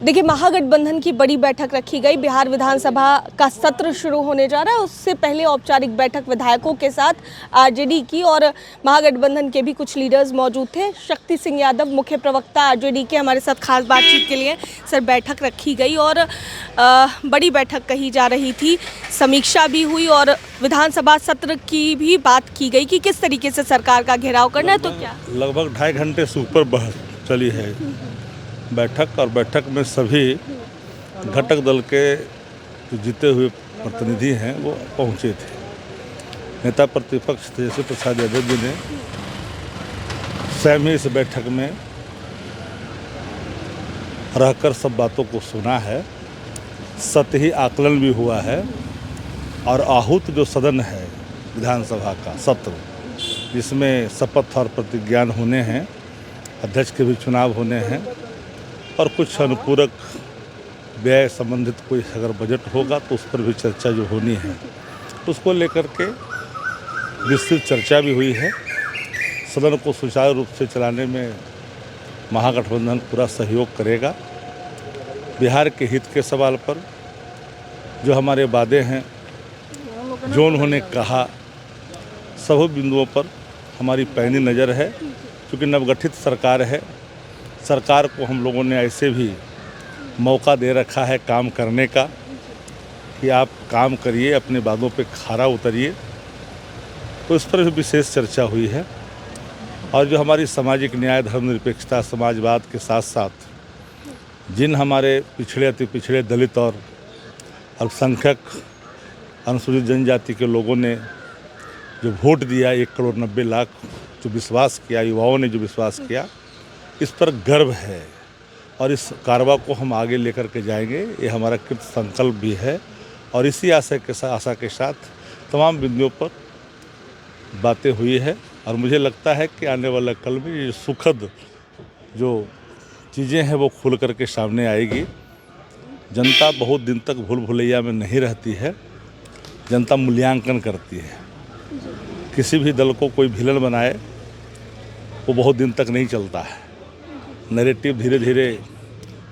देखिए, महागठबंधन की बड़ी बैठक रखी गई। बिहार विधानसभा का सत्र शुरू होने जा रहा है। उससे पहले औपचारिक बैठक विधायकों के साथ आरजेडी की और महागठबंधन के भी कुछ लीडर्स मौजूद थे। शक्ति सिंह यादव मुख्य प्रवक्ता आरजेडी के हमारे साथ खास बातचीत के लिए। सर, बैठक रखी गई और बड़ी बैठक कही जा रही थी, समीक्षा भी हुई और विधानसभा सत्र की भी बात की गई कि किस तरीके से सरकार का घेराव करना है। तो क्या लगभग 2.5 घंटे से ऊपर बहस चली है बैठक, और बैठक में सभी घटक दल के जो जीते हुए प्रतिनिधि हैं वो पहुंचे थे। नेता प्रतिपक्ष तेजस्वी प्रसाद यादव जी ने स्वयं ही इस बैठक में रहकर सब बातों को सुना है, सतही आकलन भी हुआ है और आहूत जो सदन है विधानसभा का सत्र, जिसमें शपथ और प्रतिज्ञान होने हैं, अध्यक्ष के भी चुनाव होने हैं और कुछ अनुपूरक व्यय संबंधित कोई अगर बजट होगा तो उस पर भी चर्चा जो होनी है उसको लेकर के विस्तृत चर्चा भी हुई है। सदन को सुचारू रूप से चलाने में महागठबंधन पूरा सहयोग करेगा। बिहार के हित के सवाल पर जो हमारे वादे हैं, जो उन्होंने कहा, सभी बिंदुओं पर हमारी पैनी नज़र है। क्योंकि नवगठित सरकार है, सरकार को हम लोगों ने ऐसे भी मौका दे रखा है काम करने का कि आप काम करिए, अपने वादों पे खरा उतरिए। तो इस पर भी विशेष चर्चा हुई है। और जो हमारी सामाजिक न्याय, धर्मनिरपेक्षता, समाजवाद के साथ साथ जिन हमारे पिछड़े, अति पिछड़े, दलित और अल्पसंख्यक अनुसूचित जनजाति के लोगों ने जो वोट दिया, 1,90,00,000 जो विश्वास किया, युवाओं ने जो विश्वास किया, इस पर गर्व है और इस कारवा को हम आगे लेकर के जाएंगे। ये हमारा कृत संकल्प भी है और इसी आशा के साथ तमाम बिंदुओं पर बातें हुई है। और मुझे लगता है कि आने वाला कल में ये सुखद जो चीज़ें हैं वो खुल करके सामने आएगी। जनता बहुत दिन तक भूल भुलैया में नहीं रहती है, जनता मूल्यांकन करती है। किसी भी दल को कोई विलन बनाए वो बहुत दिन तक नहीं चलता है। नैरेटिव धीरे धीरे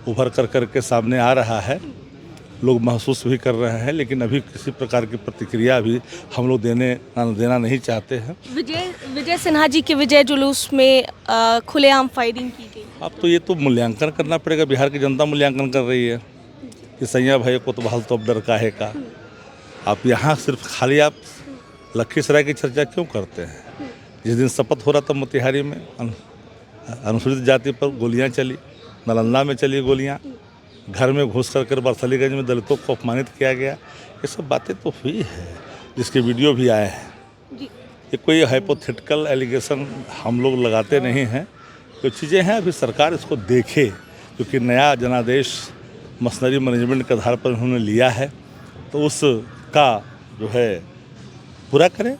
उभर कर के सामने आ रहा है, लोग महसूस भी कर रहे हैं, लेकिन अभी किसी प्रकार की प्रतिक्रिया भी हम लोग देना नहीं चाहते हैं। विजय सिन्हा जी के विजय जुलूस में खुलेआम फायरिंग की गई। अब तो ये तो मूल्यांकन करना पड़ेगा, बिहार की जनता मूल्यांकन कर रही है कि सैया भाई को तो बहाल तो अब डर काहे का। आप यहाँ सिर्फ खाली आप लखीसराय की चर्चा क्यों करते हैं? जिस दिन शपथ हो रहा था मोतिहारी में अनुसूचित जाति पर गोलियां चली, नालंदा में चली गोलियां, घर में घुस कर बरसलीगंज में दलितों को अपमानित किया गया। ये सब बातें तो हुई है, जिसके वीडियो भी आए हैं। ये कोई हाइपोथेटिकल एलिगेशन हम लोग लगाते नहीं हैं। जो चीज़ें हैं अभी सरकार इसको देखे, क्योंकि नया जनादेश मशीनरी मैनेजमेंट के आधार पर उन्होंने लिया है, तो उसका जो है पूरा करें।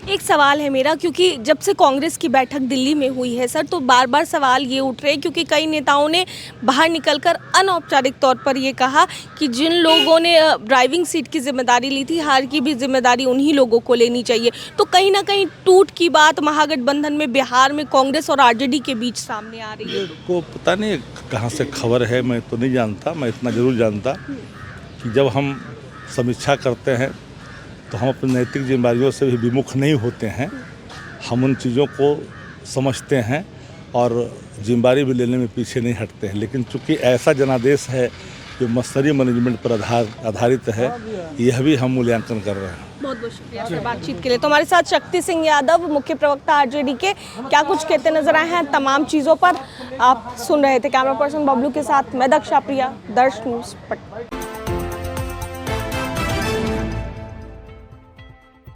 एक सवाल है मेरा, क्योंकि जब से कांग्रेस की बैठक दिल्ली में हुई है सर, तो बार बार सवाल ये उठ रहे हैं, क्योंकि कई नेताओं ने बाहर निकलकर अनौपचारिक तौर पर ये कहा कि जिन लोगों ने ड्राइविंग सीट की जिम्मेदारी ली थी, हार की भी जिम्मेदारी उन्हीं लोगों को लेनी चाहिए। तो कहीं ना कहीं टूट की बात महागठबंधन में बिहार में कांग्रेस और आरजेडी के बीच सामने आ रही है। को पता नहीं कहाँ से खबर है, मैं तो नहीं जानता। मैं इतना जरूर जानता कि जब हम समीक्षा करते हैं तो हम अपनी नैतिक जिम्मेदारियों से भी विमुख नहीं होते हैं। हम उन चीज़ों को समझते हैं और जिम्मेदारी भी लेने में पीछे नहीं हटते हैं। लेकिन चूँकि ऐसा जनादेश है जो मशीनरी मैनेजमेंट पर आधारित है, यह भी हम मूल्यांकन कर रहे हैं। बहुत बहुत शुक्रिया सर बातचीत के लिए। तो हमारे साथ शक्ति सिंह यादव मुख्य प्रवक्ता आरजेडी के क्या कुछ कहते नजर आए हैं तमाम चीज़ों पर आप सुन रहे थे। कैमरा पर्सन बबलू के साथ मैं दक्षा प्रिया, दर्श न्यूज़ पटना।